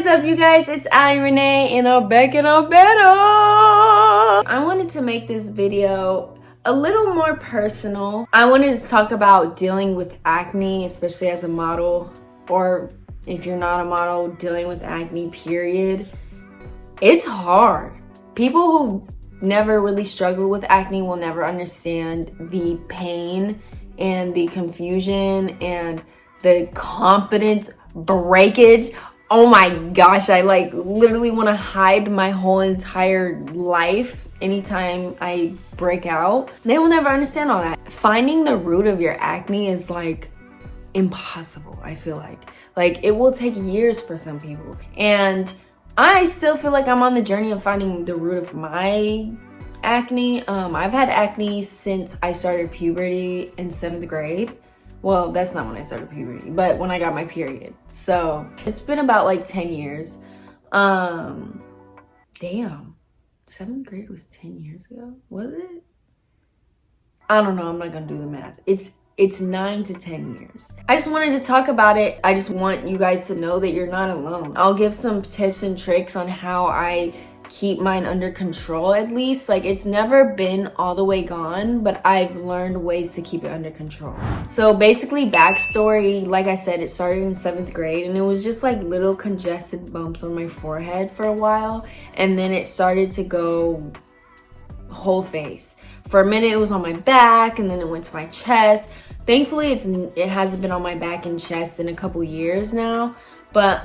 What is up, you guys? It's I, Renee, and I'm back and I'm better. I wanted to make this video a little more personal. I wanted to talk about dealing with acne, especially as a model, or if you're not a model, dealing with acne, period. It's hard. People who never really struggled with acne will never understand the pain and the confusion and the confidence breakage. Oh my gosh, I literally want to hide my whole entire life anytime I break out. They will never understand all that. Finding the root of your acne is impossible, I feel like. It will take years for some people. And I still feel like I'm on the journey of finding the root of my acne. I've had acne since I started puberty in 7th grade. Well, that's not when I started puberty, but when I got my period. So it's been about 10 years. Damn, 7th grade was 10 years ago, was it? I don't know, I'm not gonna do the math. It's 9 to 10 years. I just wanted to talk about it. I just want you guys to know that you're not alone. I'll give some tips and tricks on how I keep mine under control, at least. It's never been all the way gone, but I've learned ways to keep it under control. So basically, backstory, like I said, it started in 7th grade, and it was just little congested bumps on my forehead for a while, and then it started to go whole face. For a minute, it was on my back, and then it went to my chest. Thankfully, it hasn't been on my back and chest in a couple years now, but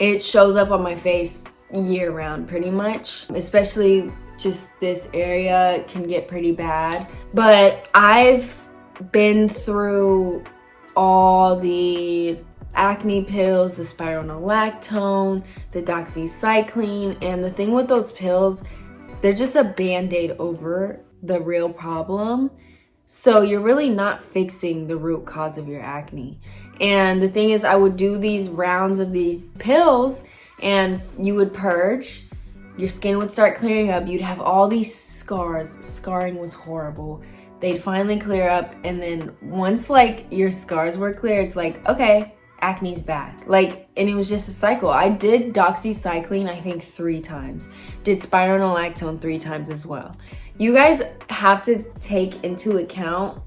it shows up on my face year-round pretty much. Especially just this area can get pretty bad. But I've been through all the acne pills, the spironolactone, the doxycycline, and the thing with those pills, they're just a band-aid over the real problem. So you're really not fixing the root cause of your acne. And the thing is, I would do these rounds of these pills and you would purge, your skin would start clearing up, you'd have all these scars. Scarring was horrible. They'd finally clear up, and then once your scars were clear, it's okay, acne's back. And it was just a cycle. I did doxycycline, I think 3 times. Did spironolactone 3 times as well. You guys have to take into account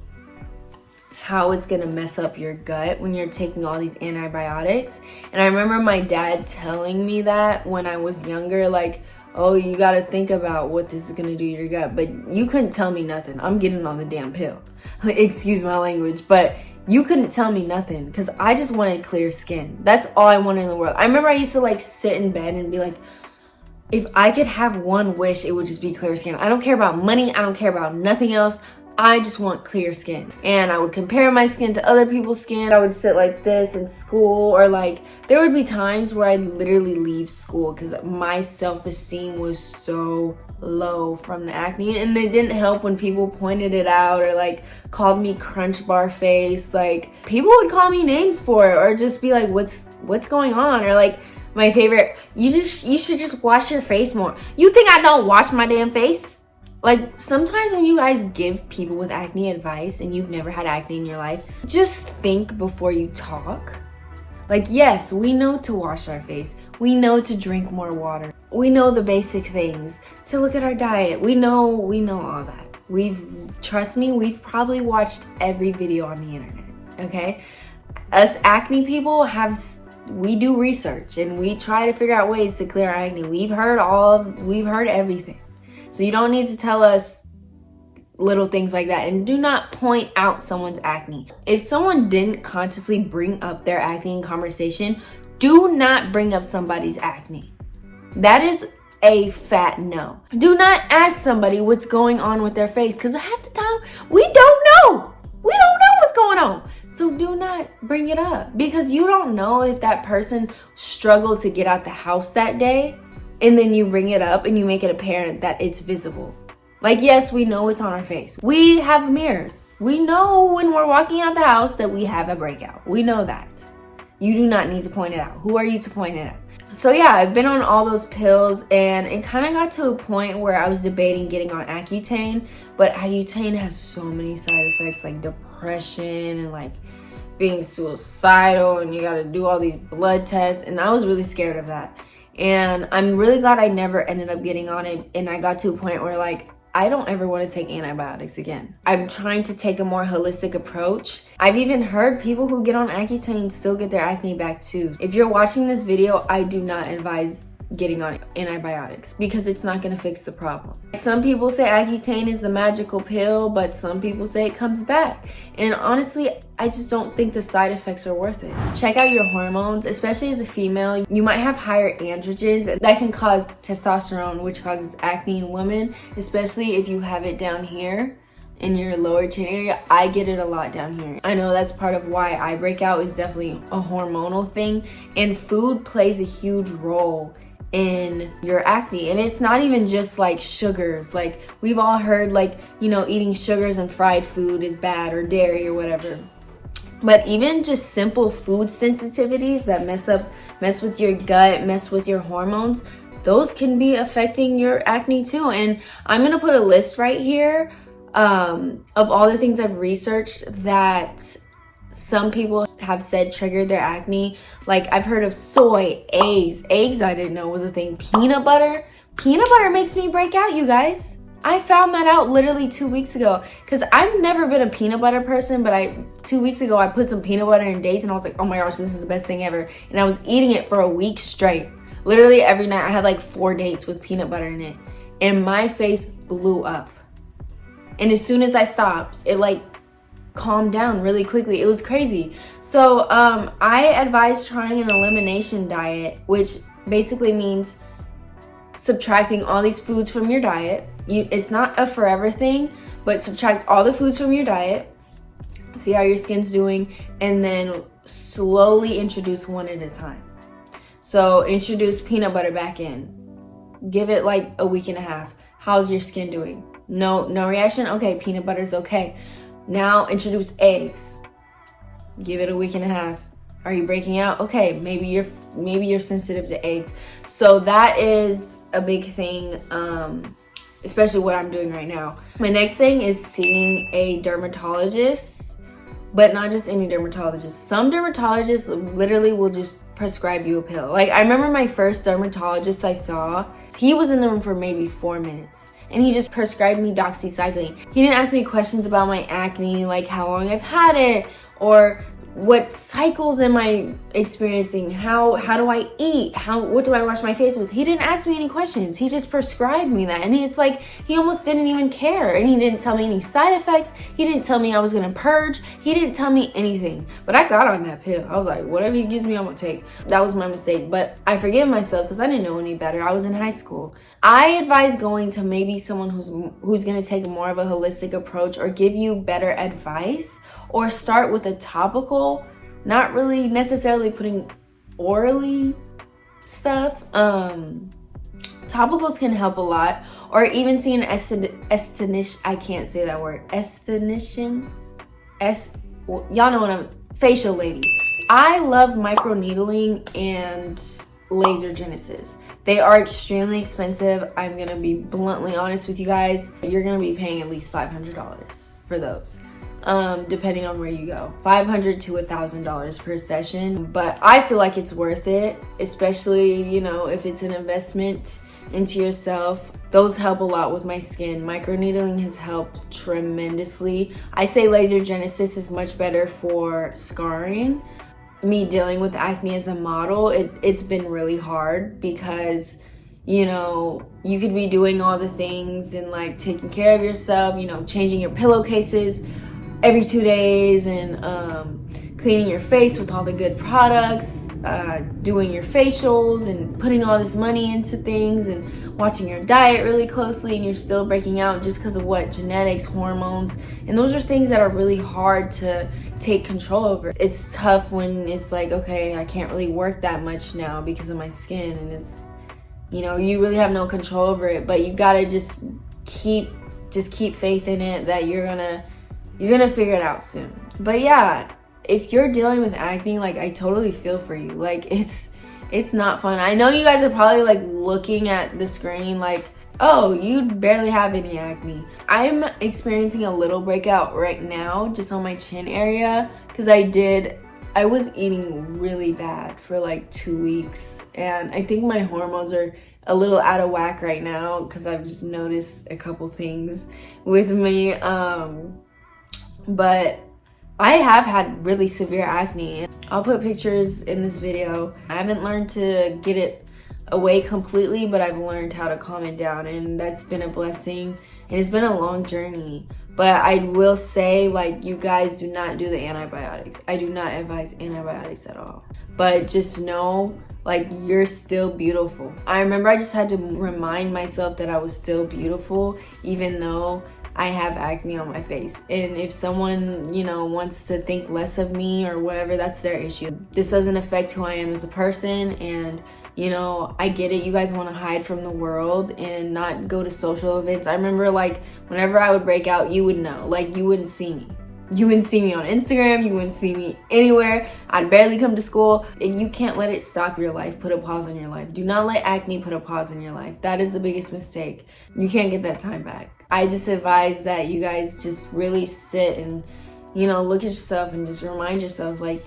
how it's gonna mess up your gut when you're taking all these antibiotics. And I remember my dad telling me that when I was younger, oh, you gotta think about what this is gonna do to your gut. But you couldn't tell me nothing. I'm getting on the damn pill. Excuse my language, but you couldn't tell me nothing because I just wanted clear skin. That's all I wanted in the world. I remember I used to sit in bed and be if I could have one wish, it would just be clear skin. I don't care about money. I don't care about nothing else. I just want clear skin. And I would compare my skin to other people's skin. I would sit like this in school, or there would be times where I'd literally leave school because my self-esteem was so low from the acne. And it didn't help when people pointed it out or called me crunch bar face. People would call me names for it, or just be what's going on? Or my favorite, you should just wash your face more. You think I don't wash my damn face? Sometimes when you guys give people with acne advice and you've never had acne in your life, just think before you talk. Yes, we know to wash our face. We know to drink more water. We know the basic things, to look at our diet. We know all that. Trust me, we've probably watched every video on the internet, okay? Us acne people we do research and we try to figure out ways to clear our acne. We've heard everything. So you don't need to tell us little things like that. And do not point out someone's acne. If someone didn't consciously bring up their acne in conversation, do not bring up somebody's acne. That is a fat no. Do not ask somebody what's going on with their face, because half the time we don't know. We don't know what's going on. So do not bring it up, because you don't know if that person struggled to get out the house that day. And then you bring it up and you make it apparent that it's visible. Yes, we know it's on our face. We have mirrors. We know when we're walking out the house that we have a breakout. We know that. You do not need to point it out. Who are you to point it out? So yeah, I've been on all those pills, and it kind of got to a point where I was debating getting on Accutane. But Accutane has so many side effects, depression and being suicidal and you got to do all these blood tests, and I was really scared of that. And I'm really glad I never ended up getting on it, and I got to a point where like I don't ever want to take antibiotics again. I'm trying to take a more holistic approach. I've even heard people who get on Accutane still get their acne back too. If you're watching this video, I do not advise getting on antibiotics because it's not going to fix the problem. Some people say Accutane is the magical pill, but some people say it comes back. And honestly, I just don't think the side effects are worth it. Check out your hormones, especially as a female. You might have higher androgens, and that can cause testosterone, which causes acne in women, especially if you have it down here in your lower chin area. I get it a lot down here. I know that's part of why I break out, is definitely a hormonal thing, and food plays a huge role in your acne. And it's not even just like sugars. Like we've all heard like, you know, eating sugars and fried food is bad, or dairy or whatever. But even just simple food sensitivities that mess with your gut, mess with your hormones, those can be affecting your acne too. And I'm gonna put a list right here of all the things I've researched that some people have said triggered their acne. Like I've heard of soy, eggs I didn't know was a thing, peanut butter makes me break out, you guys. I found that out literally 2 weeks ago, because I've never been a peanut butter person, but 2 weeks ago I put some peanut butter in dates and I was like, oh my gosh, this is the best thing ever. And I was eating it for a week straight. Literally every night I had like 4 dates with peanut butter in it, and my face blew up. And as soon as I stopped, it like calmed down really quickly. It was crazy. So I advise trying an elimination diet, which basically means subtracting all these foods from your diet. It's not a forever thing, but subtract all the foods from your diet, see how your skin's doing, and then slowly introduce one at a time. So introduce peanut butter back in. Give it like a week and a half. How's your skin doing? No reaction? Okay, peanut butter's okay. Now introduce eggs. Give it a week and a half. Are you breaking out? Okay, maybe you're sensitive to eggs. So that is a big thing, especially what I'm doing right now. My next thing is seeing a dermatologist, but not just any dermatologist. Some dermatologists literally will just prescribe you a pill. Like I remember my first dermatologist I saw, he was in the room for maybe 4 minutes. And he just prescribed me doxycycline. He didn't ask me questions about my acne, like how long I've had it, or what cycles am I experiencing, how do I eat, what do I wash my face with. He didn't ask me any questions. He just prescribed me that. And it's like, he almost didn't even care. And he didn't tell me any side effects. He didn't tell me I was gonna purge. He didn't tell me anything. But I got on that pill. I was like, whatever he gives me, I'm gonna take. That was my mistake. But I forgive myself because I didn't know any better. I was in high school. I advise going to maybe someone who's gonna take more of a holistic approach, or give you better advice, or start with a topical, not really necessarily putting orally stuff. Topicals can help a lot, or even see an esthetician. I can't say that word. Esthetician. Y'all know what I'm. Facial lady. I love microneedling and laser genesis. They are extremely expensive. I'm gonna be bluntly honest with you guys. You're gonna be paying at least $500 for those. Depending on where you go, $500 to $1,000 per session. But I feel like it's worth it, especially, you know, if it's an investment into yourself. Those help a lot with my skin. Microneedling has helped tremendously. I say laser genesis is much better for scarring. Me dealing with acne as a model, it's been really hard because, you know, you could be doing all the things and like taking care of yourself, you know, changing your pillowcases every 2 days, and cleaning your face with all the good products, doing your facials and putting all this money into things, and watching your diet really closely, and you're still breaking out just because of what? Genetics, hormones. And those are things that are really hard to take control over. It's tough when it's like, okay, I can't really work that much now because of my skin, and it's, you know, you really have no control over it. But you gotta just keep faith in it that you're gonna figure it out soon. But yeah, if you're dealing with acne, like I totally feel for you. Like it's not fun. I know you guys are probably like looking at the screen like oh, you barely have any acne. I'm experiencing a little breakout right now, just on my chin area, because I was eating really bad for like 2 weeks, and I think my hormones are a little out of whack right now because I've just noticed a couple things with me. But I have had really severe acne. I'll put pictures in this video. I haven't learned to get it away completely, but I've learned how to calm it down, and that's been a blessing. And it's been a long journey. But I will say, like, you guys do not do the antibiotics. I do not advise antibiotics at all. But just know, like, you're still beautiful. I remember I just had to remind myself that I was still beautiful, even though I have acne on my face. And if someone, you know, wants to think less of me or whatever, that's their issue. This doesn't affect who I am as a person, and you know, I get it. You guys want to hide from the world and not go to social events. I remember, like, whenever I would break out, you would know. Like, you wouldn't see me. You wouldn't see me on Instagram. You wouldn't see me anywhere. I'd barely come to school. And you can't let it stop your life. Put a pause on your life. Do not let acne put a pause on your life. That is the biggest mistake. You can't get that time back. I just advise that you guys just really sit and, you know, look at yourself and just remind yourself, like,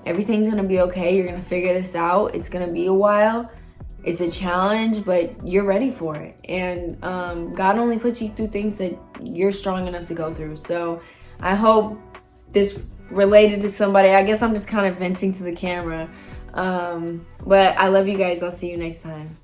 everything's gonna be okay. You're gonna figure this out. It's gonna be a while. It's a challenge, but you're ready for it. And God only puts you through things that you're strong enough to go through. So I hope this related to somebody. I guess I'm just kind of venting to the camera. But I love you guys. I'll see you next time.